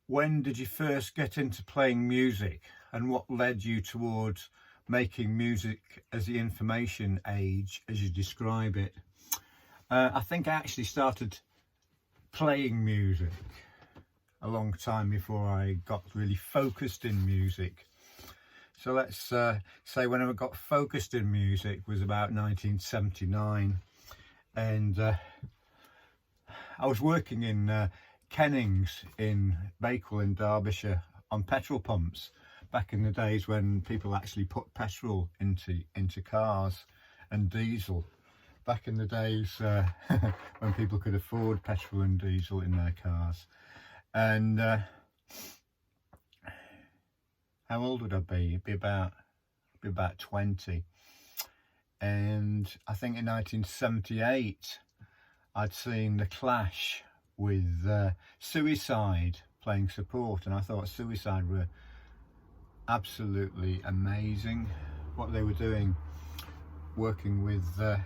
When did you first get into playing music, and what led you towards making music as the information age, as you describe it? I think I actually started playing music a long time before I got really focused in music. So let's say when I got focused in music was about 1979, and I was working in Kennings in Bakewell in Derbyshire on petrol pumps back in the days when people actually put petrol into cars and diesel. Back in the days when people could afford petrol and diesel in their cars. And how old would I be? It'd be about 20. And I think in 1978 I'd seen The Clash with Suicide playing support, and I thought Suicide were absolutely amazing what they were doing, working with the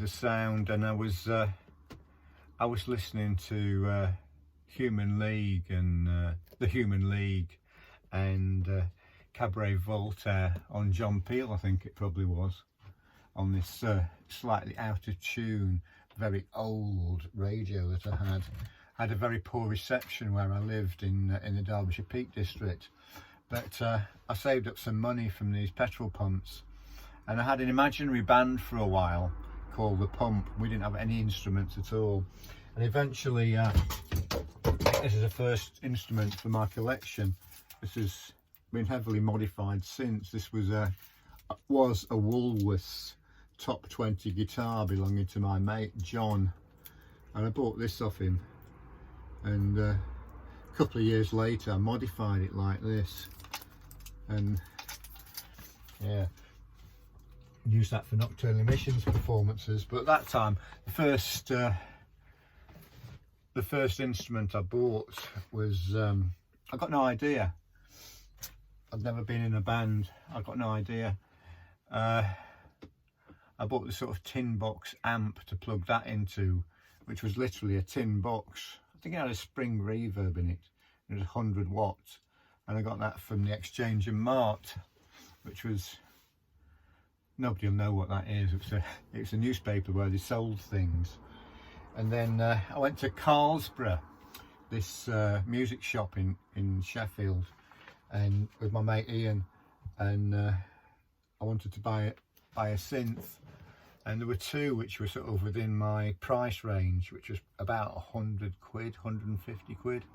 sound. And I was listening to Human League and the Human League and Cabaret Voltaire on John Peel, I think it probably was, on this slightly out of tune, very old radio that I had a very poor reception where I lived in the Derbyshire Peak District. But I saved up some money from these petrol pumps, and I had an imaginary band for a while called The Pump. We didn't have any instruments at all, and eventually this is the first instrument for my collection. This has been heavily modified since. This was a Woolworths top 20 guitar belonging to my mate John, and I bought this off him, and a couple of years later I modified it like this, and yeah, used that for Nocturnal Emissions performances. But at that time, the first instrument I bought was I got no idea. I'd never been in a band. I got no idea. I bought this sort of tin box amp to plug that into, which was literally a tin box. I think it had a spring reverb in it. It was 100 watts, and I got that from the Exchange and Mart, which was, nobody will know what that is. It's a newspaper where they sold things. And then I went to Carlsborough, this music shop in Sheffield, and with my mate Ian, and I wanted to buy a synth, and there were two which were sort of within my price range, which was about 100 quid, 150 quid,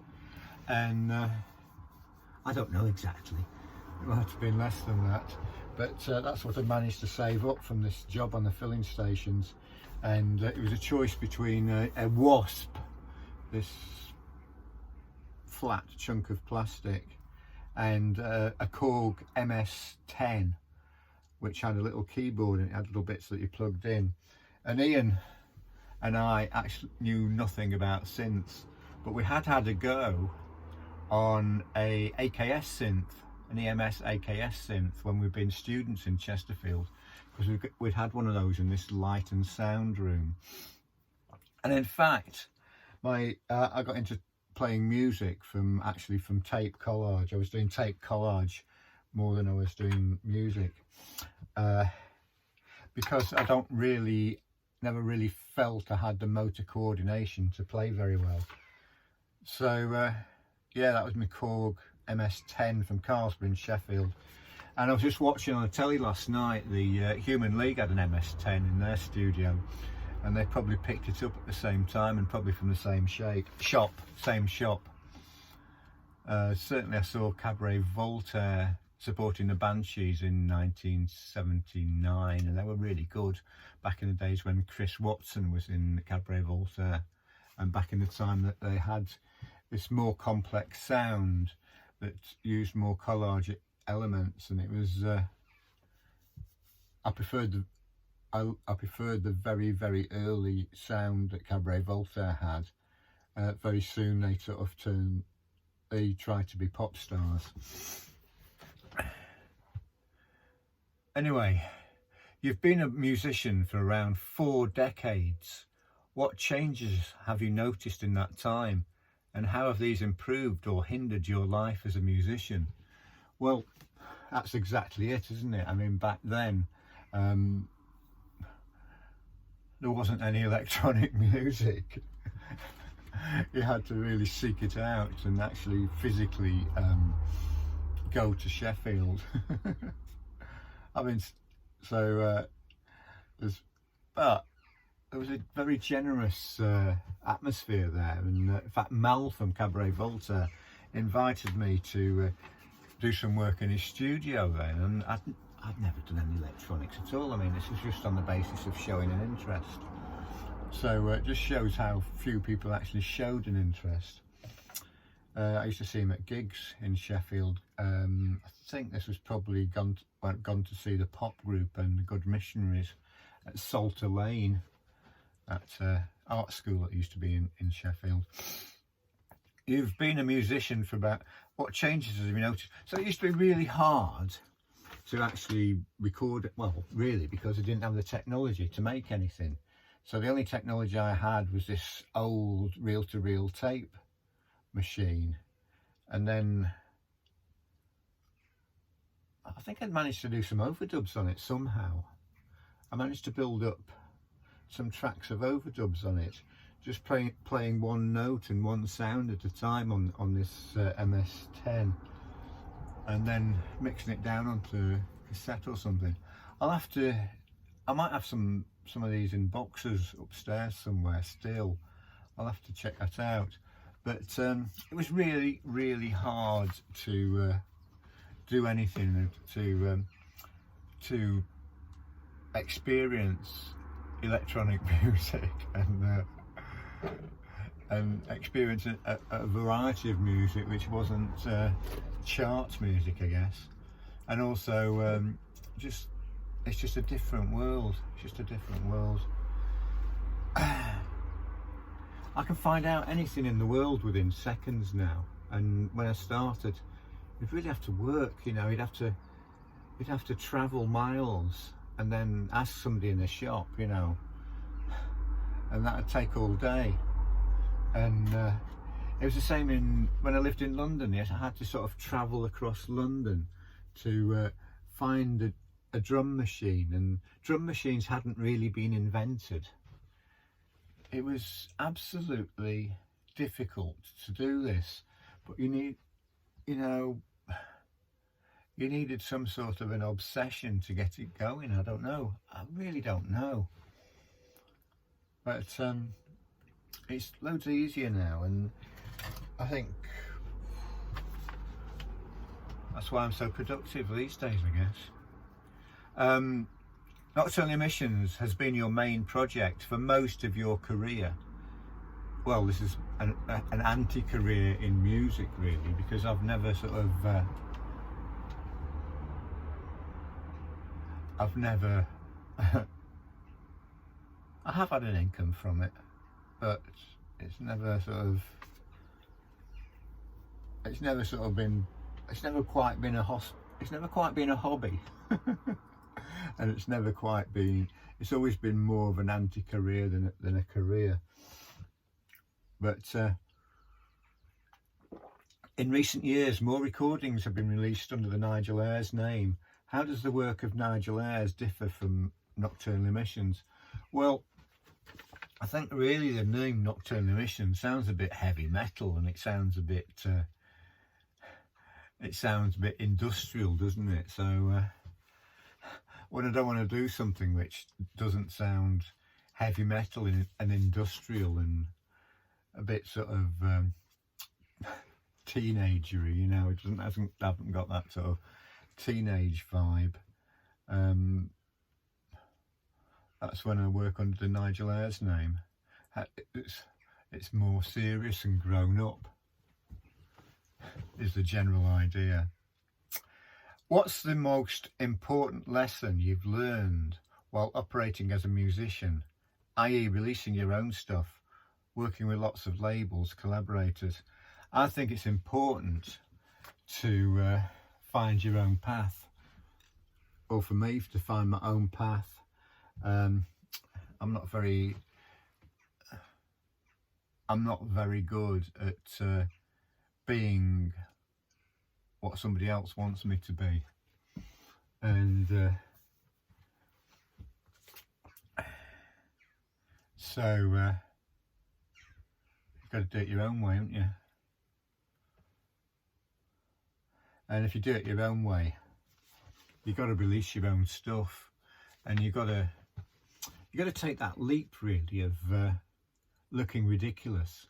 and I don't know exactly, it might have been less than that, but that's what I managed to save up from this job on the filling stations. And it was a choice between a Wasp, this flat chunk of plastic, and a Korg MS-10, which had a little keyboard and it had little bits that you plugged in. And Ian and I actually knew nothing about synths, but we had a go on a AKS synth, an EMS AKS synth, when we'd been students in Chesterfield, because we'd had one of those in this light and sound room. And in fact, I got into playing music from tape collage. I was doing tape collage more than I was doing music, because I never really felt I had the motor coordination to play very well. So yeah, that was my Korg MS-10 from Carlsborough in Sheffield. And I was just watching on the telly last night, the Human League had an MS-10 in their studio, and they probably picked it up at the same time, and probably from the same shop. Certainly I saw Cabaret Voltaire supporting the Banshees in 1979, and they were really good back in the days when Chris Watson was in Cabaret Voltaire, and back in the time that they had this more complex sound that used more collage elements. And it was I preferred the very, very early sound that Cabaret Voltaire had. Very soon they tried to be pop stars. Anyway, you've been a musician for around 4 decades. What changes have you noticed in that time, And how have these improved or hindered your life as a musician? Well, that's exactly it, isn't it? I mean, back then, there wasn't any electronic music. You had to really seek it out and actually physically go to Sheffield. I mean, so but there was a very generous atmosphere there, and in fact Mal from Cabaret Voltaire invited me to do some work in his studio then, and I'd never done any electronics at all. I mean, this was just on the basis of showing an interest. So it just shows how few people actually showed an interest. I used to see him at gigs in Sheffield. I think this was probably gone to see the pop group and the Good Missionaries at Salter Lane, at art school that used to be in Sheffield. You've been a musician for about, what changes have you noticed? So it used to be really hard to actually record, well, really, because I didn't have the technology to make anything. So the only technology I had was this old reel-to-reel tape machine. And then I think I'd managed to do some overdubs on it somehow. I managed to build up some tracks of overdubs on it, just playing one note and one sound at a time on this MS-10, and then mixing it down onto cassette or something. I might have some of these in boxes upstairs somewhere still. I'll have to check that out. But it was really, really hard to do anything to experience electronic music and experience a variety of music which wasn't charts music, I guess. And also it's just a different world. It's just a different world. I can find out anything in the world within seconds now, and when I started, you'd really have to work, you know. You'd have to travel miles and then ask somebody in a shop, you know, and that would take all day. And it was the same when I lived in London. Yes, I had to sort of travel across London to find a drum machine, and drum machines hadn't really been invented. It was absolutely difficult to do this, but you needed some sort of an obsession to get it going. I don't know. I really don't know. But it's loads easier now, and I think that's why I'm so productive these days, I guess. Nocturnal Emissions has been your main project for most of your career. Well, this is an anti-career in music, really, because I've never sort of I have had an income from it, but it's never quite been a hobby. And it's always been more of an anti-career than a career. But in recent years, more recordings have been released under the Nigel Ayers name. How does the work of Nigel Ayers differ from Nocturnal Emissions? Well, I think really the name Nocturnal Emissions sounds a bit heavy metal, and it sounds a bit industrial, doesn't it? So when I don't want to do something which doesn't sound heavy metal and industrial and a bit sort of teenagery, you know, it hasn't got that sort of teenage vibe. That's when I work under the Nigel Ayers name. It's more serious and grown up, is the general idea. What's the most important lesson you've learned while operating as a musician, i.e. releasing your own stuff, working with lots of labels, collaborators? I think it's important to find your own path, or for me to find my own path. I'm I'm not very good at being what somebody else wants me to be, and so you've got to do it your own way, haven't you? And if you do it your own way, you've got to release your own stuff, and you got to take that leap really of looking ridiculous.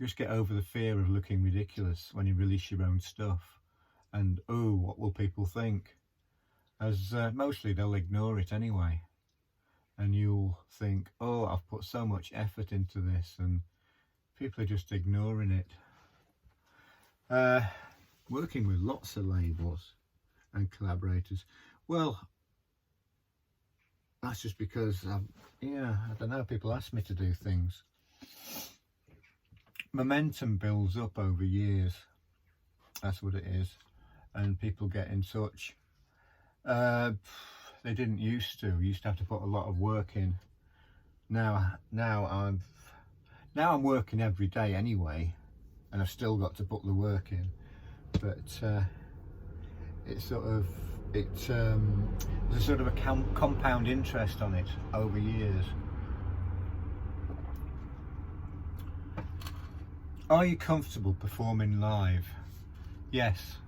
Just get over the fear of looking ridiculous when you release your own stuff, and oh, what will people think? As mostly they'll ignore it anyway, and you'll think, oh, I've put so much effort into this, and people are just ignoring it. Working with lots of labels and collaborators, well, that's just because I don't know, people ask me to do things. Momentum builds up over years, that's what it is, and people get in touch. They didn't used to. You used to have to put a lot of work in. Now I'm working every day anyway, and I've still got to put the work in, but it's sort of there's a sort of a compound interest on it over years. Are you comfortable performing live? Yes.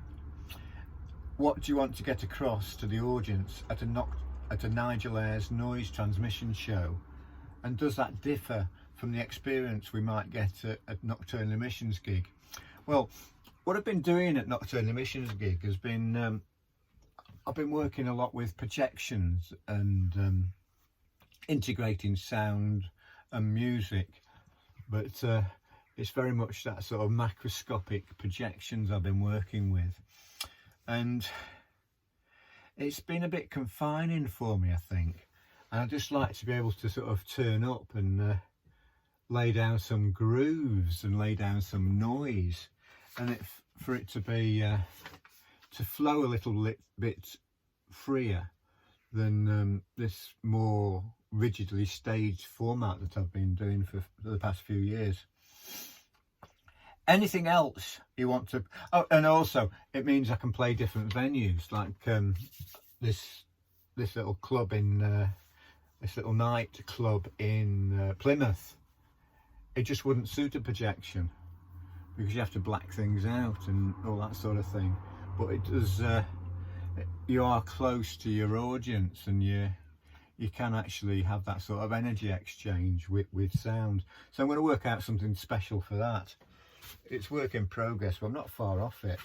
What do you want to get across to the audience at a Nigel Ayers noise transmission show? And does that differ from the experience we might get at Nocturnal Emissions gig? Well, what I've been doing at Nocturnal Emissions gig has been I've been working a lot with projections and integrating sound and music, but it's very much that sort of macroscopic projections I've been working with, and it's been a bit confining for me, I think, and I just like to be able to sort of turn up and lay down some grooves and lay down some noise, and for it to be to flow a little bit freer than this more rigidly staged format that I've been doing for the past few years. Anything else you want to... Oh, and also it means I can play different venues, like this little club in this little night club in Plymouth. It just wouldn't suit a projection because you have to black things out and all that sort of thing, but it does you are close to your audience, and you can actually have that sort of energy exchange with sound. So I'm going to work out something special for that. It's work in progress, but I'm not far off it.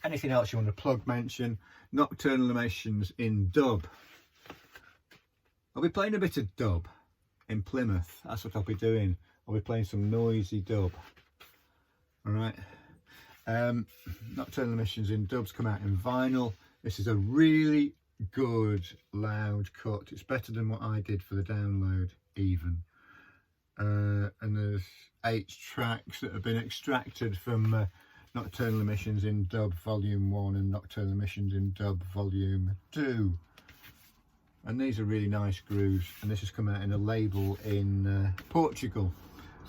Anything else you want to plug, mention? Nocturnal Emissions in dub. I'll be playing a bit of dub in Plymouth. That's what I'll be doing. I'll be playing some noisy dub. All right. Nocturnal Emissions in dubs come out in vinyl. This is a really good loud cut. It's better than what I did for the download even. And there's 8 tracks that have been extracted from Nocturnal Emissions in Dub Volume 1 and Nocturnal Emissions in Dub Volume 2. And these are really nice grooves, and this has come out in a label in Portugal.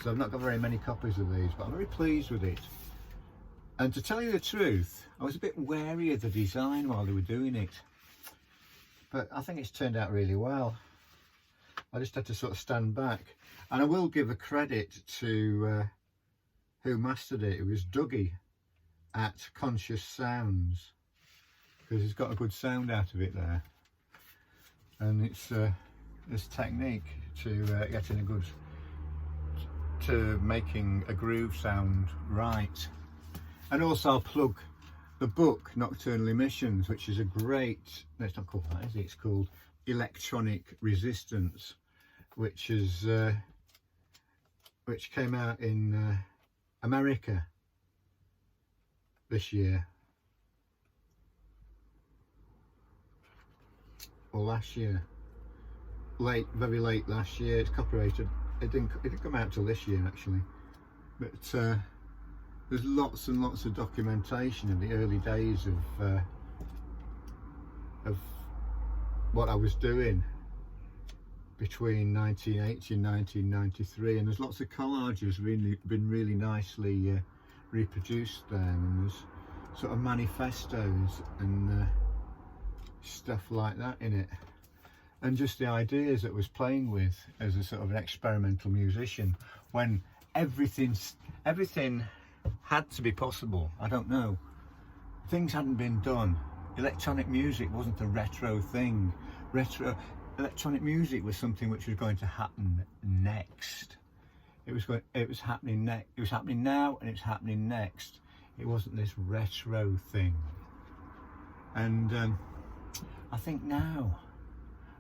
So I've not got very many copies of these, but I'm very pleased with it. And to tell you the truth, I was a bit wary of the design while they were doing it, but I think it's turned out really well. I just had to sort of stand back, and I will give a credit to who mastered it. It was Dougie at Conscious Sounds, because he's got a good sound out of it there, and it's this technique to getting a good, to making a groove sound right. And also I'll plug the book Nocturnal Emissions, which is a great, no, it's not called that, is it? It's called Electronic Resistance, which is which came out in America this year or last year, very late last year. It's copyrighted. It didn't come out till this year actually, but there's lots and lots of documentation in the early days of what I was doing, between 1980 and 1993, and there's lots of collages been really nicely reproduced there, and there's sort of manifestos and stuff like that in it, and just the ideas that was playing with as a sort of an experimental musician when everything had to be possible. I don't know, things hadn't been done. Electronic music wasn't a retro thing. Electronic music was something which was going to happen next. It was happening now, and it's happening next. It wasn't this retro thing. And I think now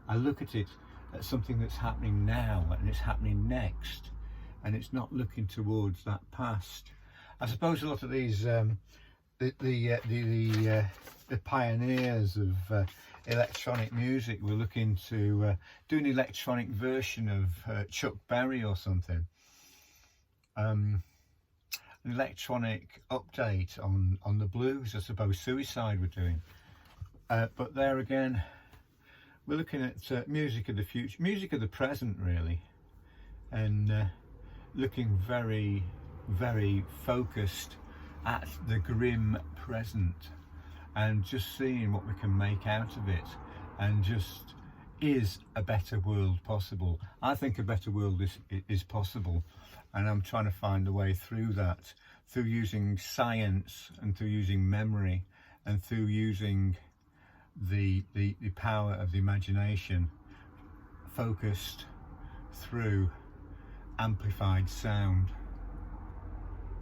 I look at it as something that's happening now, and it's happening next, and it's not looking towards that past. I suppose a lot of these the pioneers of electronic music were looking to do an electronic version of Chuck Berry or something, an electronic update on the blues, I suppose Suicide were doing. But there again, we're looking at music of the future, music of the present really, and looking very, very focused at the grim present, and just seeing what we can make out of it, and just, is a better world possible? I think a better world is possible, and I'm trying to find a way through that, through using science and through using memory and through using the power of the imagination focused through amplified sound.